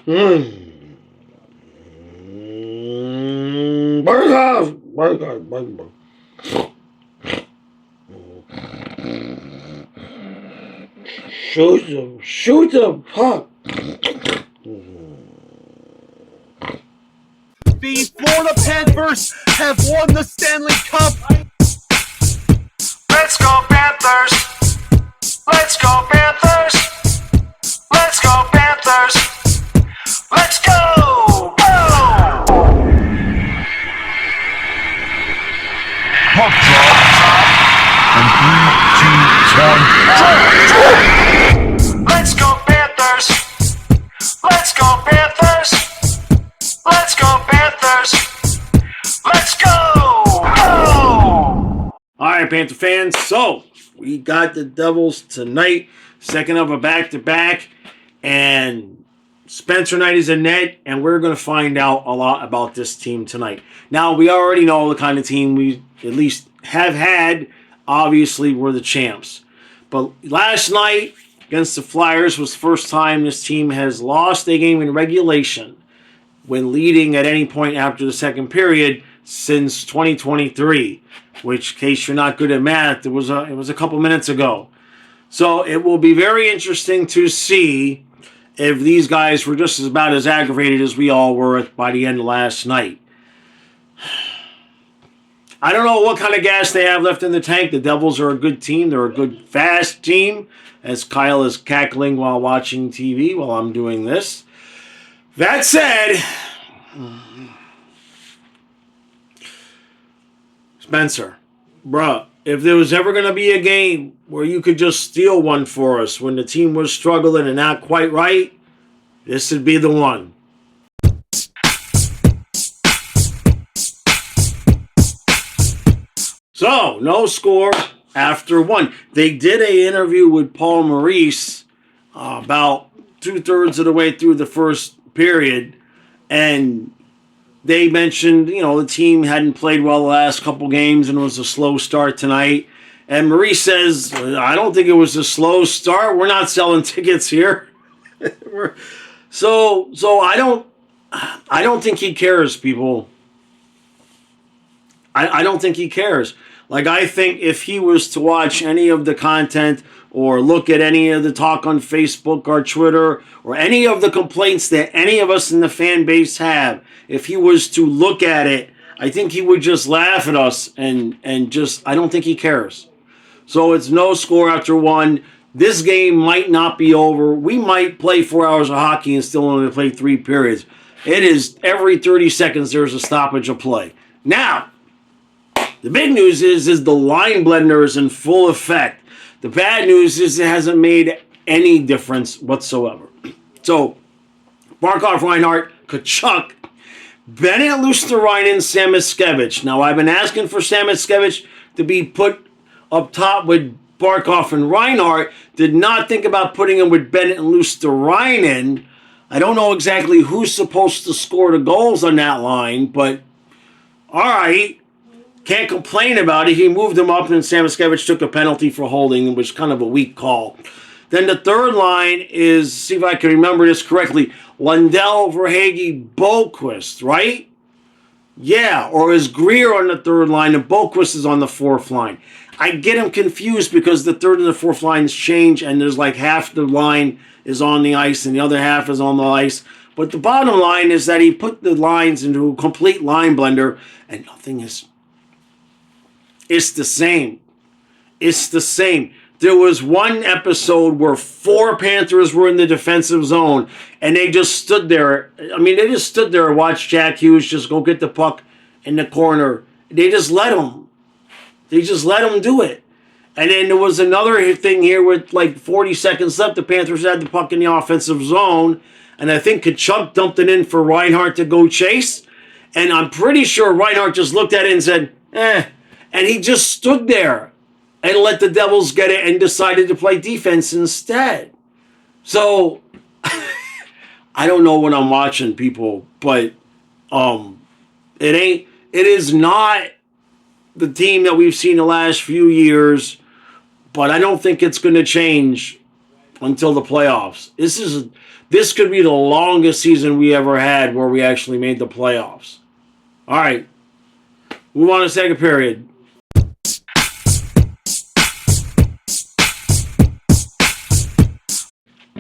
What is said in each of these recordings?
Burger! Burger! Burger! Shoot the puck! The Florida Panthers have won the Stanley Cup. Let's go Panthers! Let's go Panthers! Let's go Panthers! Let's go! Go! Puck drop. And 3, 2, 1. Let's go Panthers! Let's go Panthers! Let's go Panthers! Let's go! Go! All right, Panther fans. So we got the Devils tonight, second of a back-to-back, and Spencer Knight is in net, and we're going to find out a lot about this team tonight. Now, we already know the kind of team we at least have had. Obviously, we're the champs. But last night against the Flyers was the first time this team has lost a game in regulation when leading at any point after the second period since 2023, which, in case you're not good at math, it was a couple minutes ago. So it will be very interesting to see if these guys were just about as aggravated as we all were by the end of last night. I don't know what kind of gas they have left in the tank. The Devils are a good team. They're a good, fast team, as Kyle is cackling while watching TV while I'm doing this. That said, Spencer, bruh, if there was ever going to be a game where you could just steal one for us when the team was struggling and not quite right, this would be the one. So, no score after one. They did an interview with Paul Maurice about 2/3 of the way through the first period, and they mentioned, the team hadn't played well the last couple games and it was a slow start tonight. And Maurice says, I don't think it was a slow start. We're not selling tickets here. So I don't think he cares, people. I don't think he cares. Like, I think if he was to watch any of the content or look at any of the talk on Facebook or Twitter or any of the complaints that any of us in the fan base have, if he was to look at it, I think he would just laugh at us and just, I don't think he cares. So it's no score after one. This game might not be over. We might play 4 hours of hockey and still only play 3 periods. It is every 30 seconds there's a stoppage of play. Now, the big news is the line blender is in full effect. The bad news is it hasn't made any difference whatsoever. So, Barkov, Reinhart, Kachuk, Bennett, Luostarinen, Samoskevich. Now, I've been asking for Samoskevich to be put up top with Barkov and Reinhart. Did not think about putting him with Bennett and Luostarinen. I don't know exactly who's supposed to score the goals on that line, but all right. Can't complain about it. He moved him up, and Samoskevich took a penalty for holding, which was kind of a weak call. Then the third line is, see if I can remember this correctly, Lundell, Verhaeghe, Boqvist, right? Yeah, or is Greer on the third line, and Boqvist is on the fourth line. I get him confused because the third and the fourth lines change, and there's like half the line is on the ice, and the other half is on the ice. But the bottom line is that he put the lines into a complete line blender, and nothing is... It's the same. It's the same. There was one episode where 4 Panthers were in the defensive zone, and they just stood there. I mean, they just stood there and watched Jack Hughes just go get the puck in the corner. They just let him. They just let him do it. And then there was another thing here with like 40 seconds left. The Panthers had the puck in the offensive zone, and I think Kachuk dumped it in for Reinhart to go chase. And I'm pretty sure Reinhart just looked at it and said, and he just stood there and let the Devils get it and decided to play defense instead. So, I don't know what I'm watching, people, but it is not the team that we've seen the last few years, but I don't think it's going to change until the playoffs. This could be the longest season we ever had where we actually made the playoffs. All right. Move on to second period.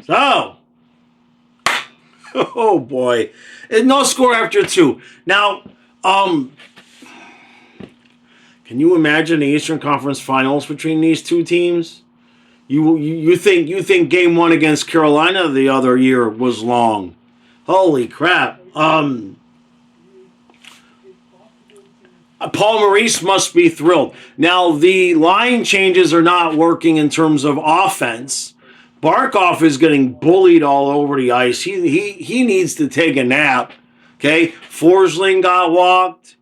So, oh boy, and no score after 2. Now, can you imagine the Eastern Conference Finals between these two teams? You think Game 1 against Carolina the other year was long? Holy crap! Paul Maurice must be thrilled. Now the line changes are not working in terms of offense. Barkov is getting bullied all over the ice. He needs to take a nap. Okay, Forsling got walked.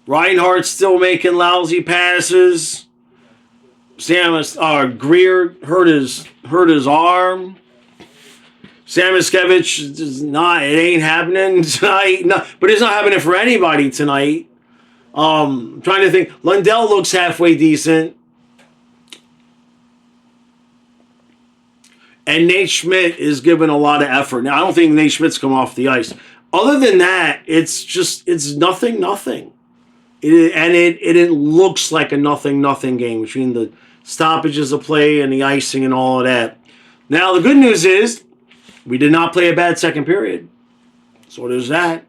Reinhardt's still making lousy passes. Greer hurt his arm. Samoskevich is not. It ain't happening tonight. No, but it's not happening for anybody tonight. I'm trying to think. Lundell looks halfway decent. And Nate Schmidt is giving a lot of effort. Now, I don't think Nate Schmidt's come off the ice. Other than that, it's nothing. It looks like a nothing game between the stoppages of play and the icing and all of that. Now, the good news is we did not play a bad second period. So there's that.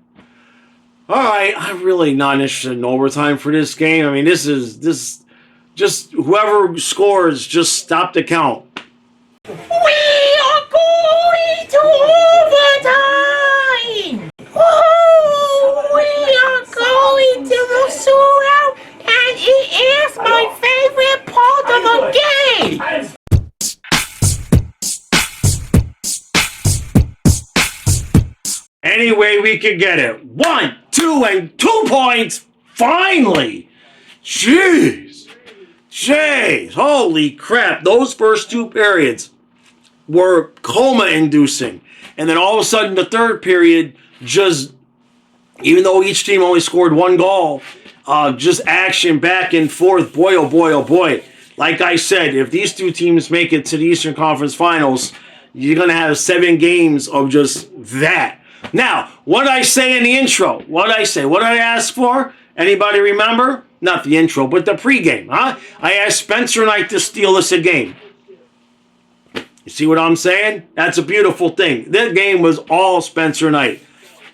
All right, I'm really not interested in overtime for this game. I mean, this just whoever scores, just stop the count. We are going to overtime! Oh, we are going to the shootout, and it is my favorite part of the game! Any way we could get it. 1, 2, and 2 points. Finally. Jeez. Holy crap. Those first 2 periods were coma-inducing. And then all of a sudden, the third period, just, even though each team only scored 1 goal, just action back and forth. Boy, oh boy, oh boy. Like I said, if these 2 teams make it to the Eastern Conference Finals, you're going to have 7 games of just that. Now, what did I say in the intro? What did I say? What did I ask for? Anybody remember? Not the intro, but the pregame, huh? I asked Spencer Knight to steal us a game. You see what I'm saying? That's a beautiful thing. That game was all Spencer Knight.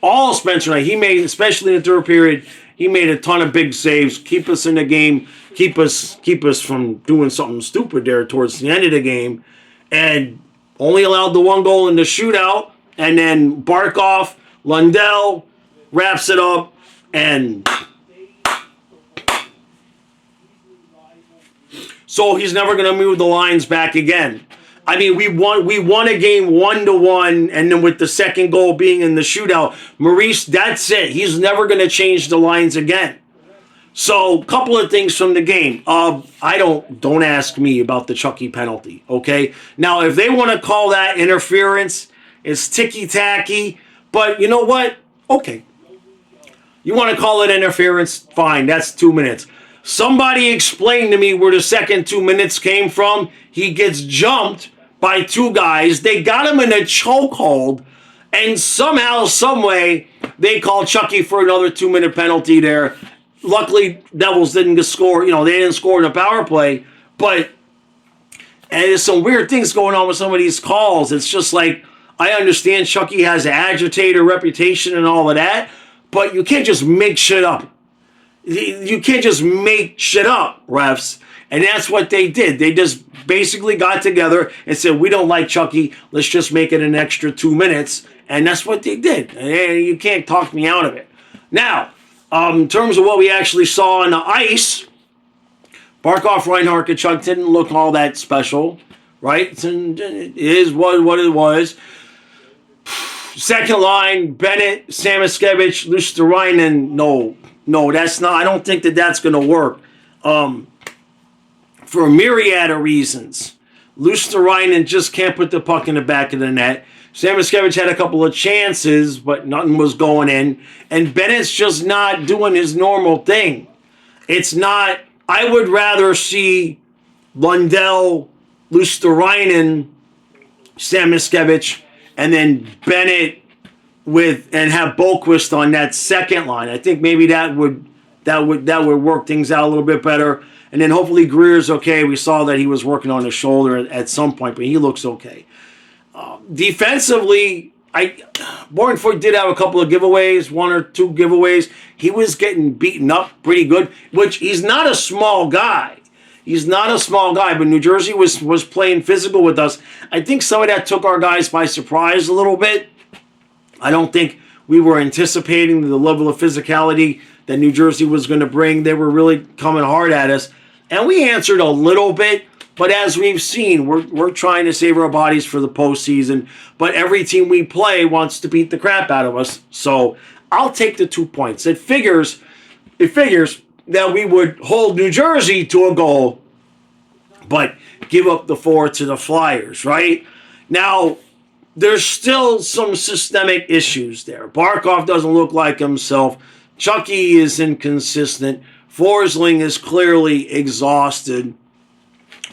All Spencer Knight. He made, especially in the third period, he made a ton of big saves. Keep us in the game. Keep us from doing something stupid there towards the end of the game. And only allowed the 1 goal in the shootout. And then Barkov, Lundell wraps it up. And so he's never going to move the lines back again. I mean, we won a game 1-1, and then with the second goal being in the shootout, Maurice, that's it. He's never going to change the lines again. So, a couple of things from the game. Don't ask me about the Chucky penalty, okay? Now, if they want to call that interference, it's ticky-tacky, but you know what? Okay. You want to call it interference? Fine, that's 2 minutes. Somebody explain to me where the second 2 minutes came from. He gets jumped by 2 guys. They got him in a chokehold, and somehow, someway, they call Chucky for another 2-minute penalty there. Luckily, Devils didn't score. You know, they didn't score in the power play, but and there's some weird things going on with some of these calls. It's just like, I understand Chucky has an agitator reputation and all of that, but you can't just make shit up. You can't just make shit up, refs. And that's what they did. They just basically got together and said, we don't like Chucky. Let's just make it an extra 2 minutes. And that's what they did. And you can't talk me out of it. Now, in terms of what we actually saw on the ice, Barkov, Reinhardt, Kachuk didn't look all that special, right? It is what it was. Second line, Bennett, Samoskevich, Luosterainen. No, that's not. I don't think that's going to work. For a myriad of reasons. Luosterainen just can't put the puck in the back of the net. Samoskevich had a couple of chances, but nothing was going in. And Bennett's just not doing his normal thing. It's not. I would rather see Lundell, Luosterainen, Sam Miskevich, and then Bennett and have Boquist on that second line. I think maybe that would work things out a little bit better. And then hopefully Greer's okay. We saw that he was working on his shoulder at some point, but he looks okay. Defensively, Bornford did have a couple of giveaways, 1 or 2 giveaways. He was getting beaten up pretty good, which he's not a small guy. He's not a small guy, but New Jersey was playing physical with us. I think some of that took our guys by surprise a little bit. I don't think we were anticipating the level of physicality that New Jersey was going to bring. They were really coming hard at us. And we answered a little bit, but as we've seen, we're trying to save our bodies for the postseason. But every team we play wants to beat the crap out of us. So I'll take the 2 points. It figures that we would hold New Jersey to a goal, but give up the 4 to the Flyers, right? Now, there's still some systemic issues there. Barkov doesn't look like himself. Chucky is inconsistent. Forsling is clearly exhausted.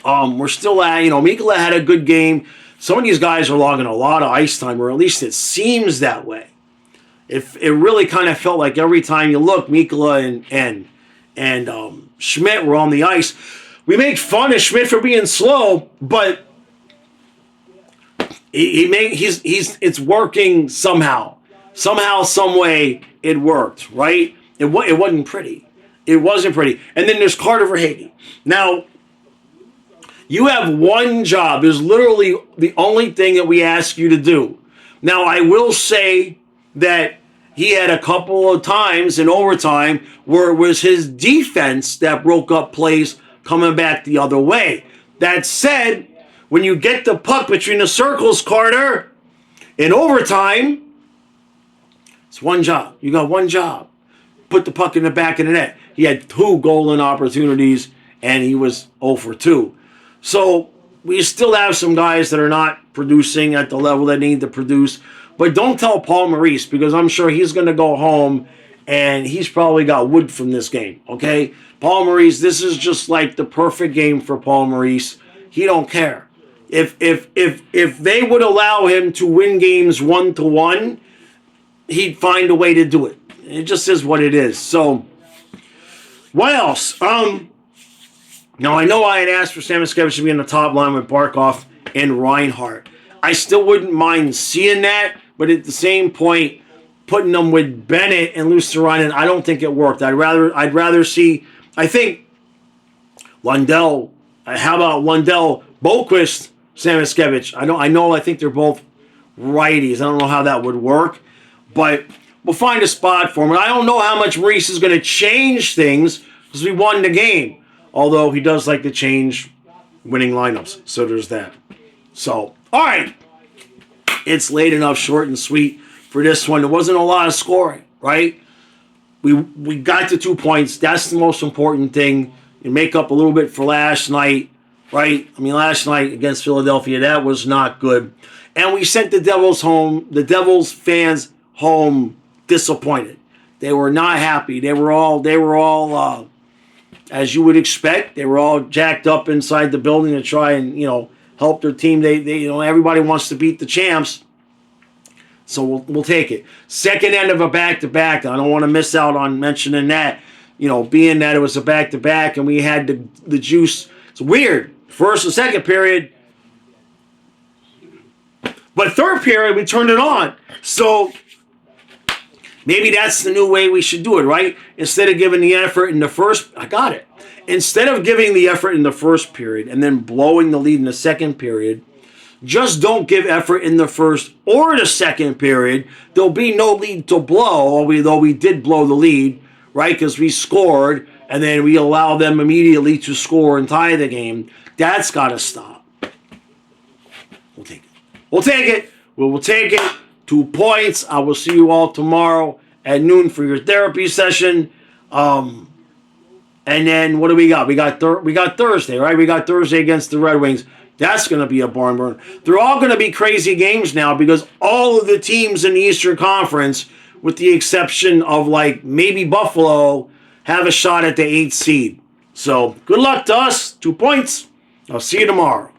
We're still at, Mikkola had a good game. Some of these guys are logging a lot of ice time, or at least it seems that way. It really kind of felt like every time you look, Mikkola and Schmidt were on the ice. We make fun of Schmidt for being slow, but it's working somehow. Somehow, some way, it worked, right? It wasn't pretty. It wasn't pretty. And then there's Carter Verhaeghe. Now, you have one job. It's literally the only thing that we ask you to do. Now, I will say that he had a couple of times in overtime where it was his defense that broke up plays coming back the other way. That said, when you get the puck between the circles, Carter, in overtime, it's one job. You got one job. Put the puck in the back of the net. He had 2 golden opportunities, and he was 0 for 2. So we still have some guys that are not producing at the level they need to produce. But don't tell Paul Maurice, because I'm sure he's going to go home, and he's probably got wood from this game, okay? Paul Maurice, this is just like the perfect game for Paul Maurice. He don't care. If they would allow him to win games 1-1, he'd find a way to do it. It just is what it is. So, what else? Now, I know I had asked for Sam Miskevich to be in the top line with Barkov and Reinhart. I still wouldn't mind seeing that, but at the same point, putting them with Bennett and Luostarinen, I don't think it worked. I'd rather see, I think, Lundell. How about Lundell, Boquist, Sam Miskevich? I think they're both righties. I don't know how that would work, but we'll find a spot for him. And I don't know how much Maurice is going to change things because we won the game. Although he does like to change winning lineups. So there's that. So, all right. It's late enough, short and sweet for this one. There wasn't a lot of scoring, right? We got the 2 points. That's the most important thing. You make up a little bit for last night, right? I mean, last night against Philadelphia, that was not good. And we sent the Devils fans home disappointed. They were not happy. They were all as you would expect. They were all jacked up inside the building to try and, help their team. They everybody wants to beat the champs. So we'll take it. Second end of a back-to-back. I don't want to miss out on mentioning that. Being that it was a back-to-back and we had the juice. It's weird. First and second period. But third period, we turned it on. So maybe that's the new way we should do it, right? Instead of giving the effort in the first, Instead of giving the effort in the first period and then blowing the lead in the second period, just don't give effort in the first or the second period. There'll be no lead to blow, although we did blow the lead, right? Because we scored and then we allow them immediately to score and tie the game. That's got to stop. We'll take it. We'll take it. We'll take it. 2 points. I will see you all tomorrow at noon for your therapy session. And then what do we got? We got Thursday, right? We got Thursday against the Red Wings. That's going to be a barn burner. They're all going to be crazy games now because all of the teams in the Eastern Conference, with the exception of maybe Buffalo, have a shot at the 8th seed. So good luck to us. 2 points. I'll see you tomorrow.